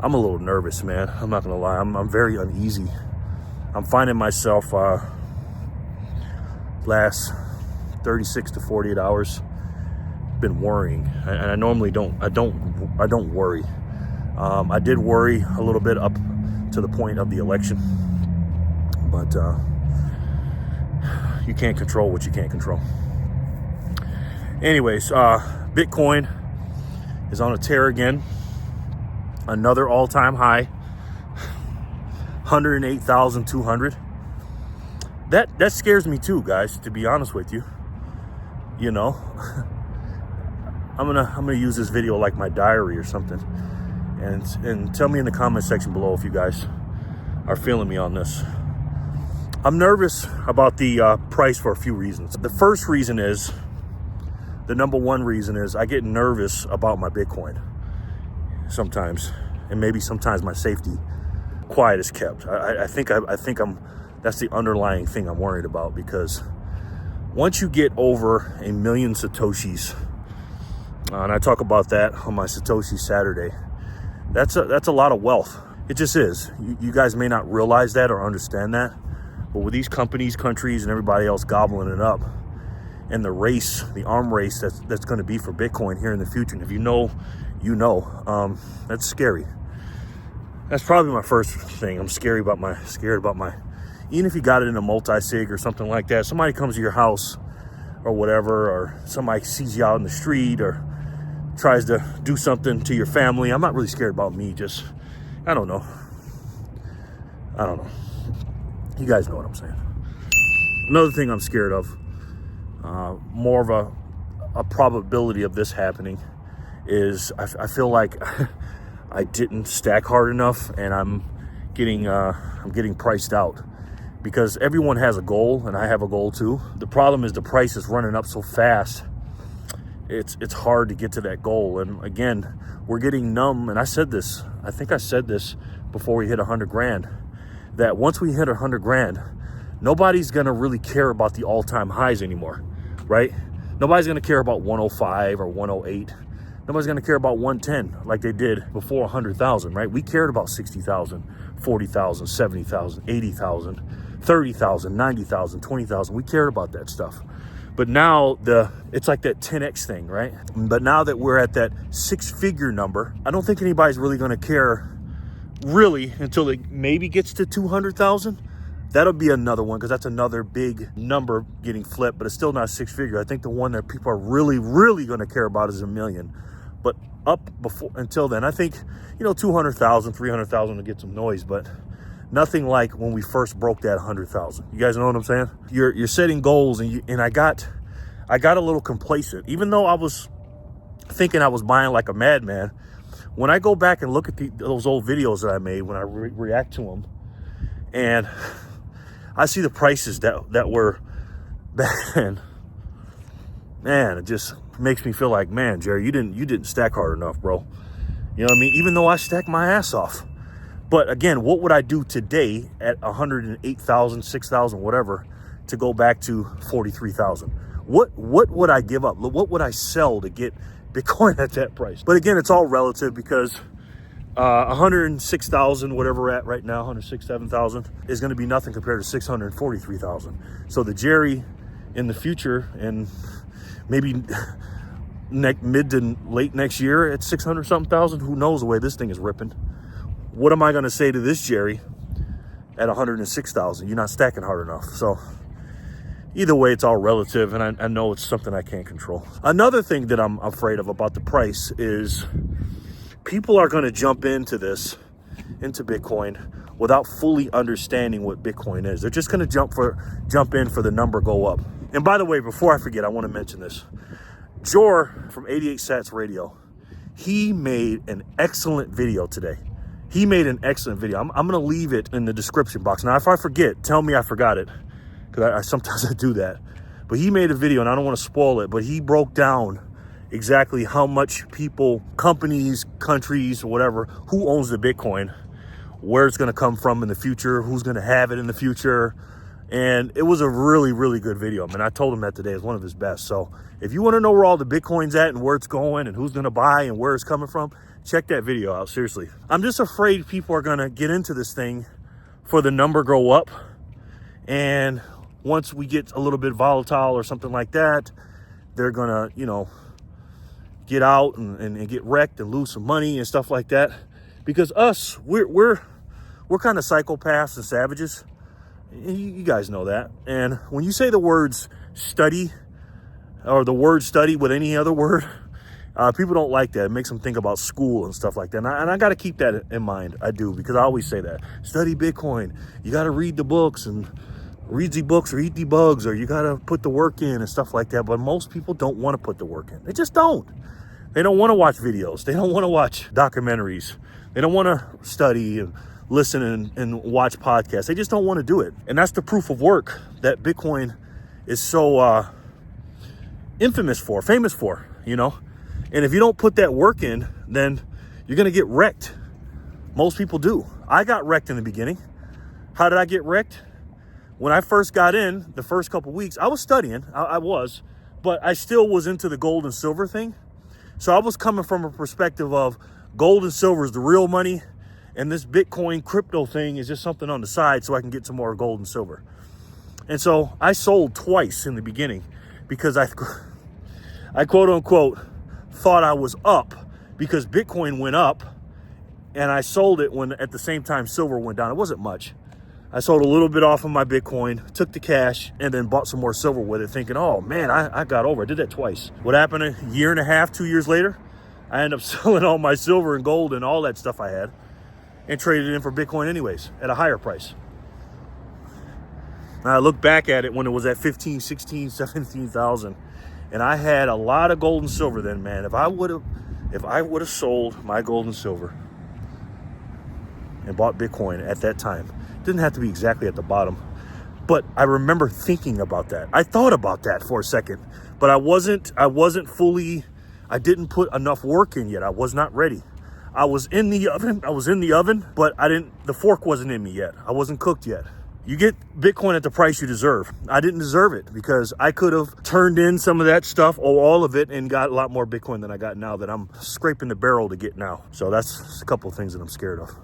I'm a little nervous, man. I'm not gonna lie. I'm very uneasy. I'm finding myself last 36 to 48 hours been worrying, and I normally don't worry. I did worry a little bit up to the point of the election, but you can't control what you can't control. Anyways, Bitcoin is on a tear again. Another all-time high, 108,200. That scares me too, guys, to be honest with you. You know, I'm gonna use this video like my diary or something, and tell me in the comment section below if you guys are feeling me on this. I'm nervous about the price for a few reasons. The first reason is, the number one reason is, I get nervous about my Bitcoin sometimes, and maybe sometimes my safety quiet is kept. I think that's the underlying thing I'm worried about, because once you get over 1 million Satoshis, and I talk about that on my Satoshi Saturday, that's a lot of wealth. It just is. You guys may not realize that or understand that, but with these companies, countries, and everybody else gobbling it up, and the race, the arm race that's going to be for Bitcoin here in the future, and if you know, you know, that's scary. That's probably my first thing. I'm scared about my, even if you got it in a multi-sig or something like that, somebody comes to your house or whatever, or somebody sees you out in the street or tries to do something to your family. I'm not really scared about me, just, I don't know. You guys know what I'm saying. Another thing I'm scared of, more of a probability of this happening, is I feel like I didn't stack hard enough, and I'm getting priced out, because everyone has a goal, and I have a goal too. The problem is the price is running up so fast. It's hard to get to that goal. And again, we're getting numb. And I think I said this before we hit 100 grand, that once we hit 100 grand, nobody's going to really care about the all-time highs anymore, right? Nobody's going to care about 105 or 108. Nobody's going to care about 110 like they did before 100,000, right? We cared about 60,000, 40,000, 70,000, 80,000, 30,000, 90,000, 20,000. We cared about that stuff. But now it's like that 10x thing, right? But now that we're at that 6-figure number, I don't think anybody's really going to care really until it maybe gets to 200,000. That'll be another one, because that's another big number getting flipped, but it's still not 6-figure. I think the one that people are really, really going to care about is 1 million. But until then, I think, 200,000, 300,000 to get some noise, but nothing like when we first broke that 100,000. You guys know what I'm saying? You're setting goals, and I got a little complacent, even though I was thinking I was buying like a madman. When I go back and look at those old videos that I made, when I react to them, and I see the prices that were back then, man, it just makes me feel like, man, Jerry, you didn't stack hard enough, bro. You know what I mean? Even though I stacked my ass off. But again, what would I do today at 108,000, 6,000, whatever, to go back to 43,000? What would I give up? What would I sell to get Bitcoin at that price? But again, it's all relative, because 106,000, whatever we're at right now, 106, 7,000 is going to be nothing compared to 643,000. So the Jerry in the future, and maybe mid to late next year at 600 something thousand, who knows the way this thing is ripping. What am I going to say to this Jerry at 106,000? You're not stacking hard enough. So either way, it's all relative, and I know it's something I can't control. Another thing that I'm afraid of about the price is people are going to jump into Bitcoin without fully understanding what Bitcoin is. They're just going to jump in for the number go up. And by the way, before I forget, I want to mention this. Jor from 88 Sats Radio, he made an excellent video today. I'm going to leave it in the description box. Now, if I forget, tell me I forgot it, because sometimes I do that. But he made a video, and I don't want to spoil it, but he broke down exactly how much people, companies, countries, whatever, who owns the Bitcoin, where it's going to come from in the future, who's going to have it in the future. And it was a really, really good video. I mean, I told him that today is one of his best. So if you want to know where all the Bitcoin's at and where it's going and who's going to buy and where it's coming from, Check that video out, seriously. I'm just afraid people are gonna get into this thing for the number go up. And once we get a little bit volatile or something like that, they're gonna, you know, get out and get wrecked and lose some money and stuff like that. Because us, we're kind of psychopaths and savages. You guys know that. And when you say the words study, or the word study with any other word, people don't like that. It makes them think about school and stuff like that. And I got to keep that in mind. I do, because I always say that. Study Bitcoin. You got to read the books and read the books or eat the bugs, or you got to put the work in and stuff like that. But most people don't want to put the work in. They just don't. They don't want to watch videos. They don't want to watch documentaries. They don't want to study and listen and watch podcasts. They just don't want to do it. And that's the proof of work that Bitcoin is so famous for, you know. And if you don't put that work in, then you're going to get wrecked. Most people do. I got wrecked in the beginning. How did I get wrecked? When I first got in, the first couple weeks, I was studying. I was, but I still was into the gold and silver thing. So I was coming from a perspective of gold and silver is the real money, and this Bitcoin crypto thing is just something on the side so I can get some more gold and silver. And so I sold twice in the beginning because I quote unquote thought I was up because Bitcoin went up, and I sold it when at the same time silver went down. It wasn't much. I sold a little bit off of my Bitcoin, took the cash, and then bought some more silver with it, thinking, oh man, I got over. I did that twice. What happened a year and a half, 2 years later? I ended up selling all my silver and gold and all that stuff I had and traded it in for Bitcoin anyways at a higher price. And I look back at it when it was at 15, 16, 17,000, and I had a lot of gold and silver then, man. If I would have sold my gold and silver and bought Bitcoin at that time, didn't have to be exactly at the bottom, but I remember thinking about that. I thought about that for a second, but I wasn't fully, I didn't put enough work in yet. I was not ready. I was in the oven, but the fork wasn't in me yet. I wasn't cooked yet. You get Bitcoin at the price you deserve. I didn't deserve it because I could have turned in some of that stuff or all of it and got a lot more Bitcoin than I got now that I'm scraping the barrel to get now. So that's a couple of things that I'm scared of.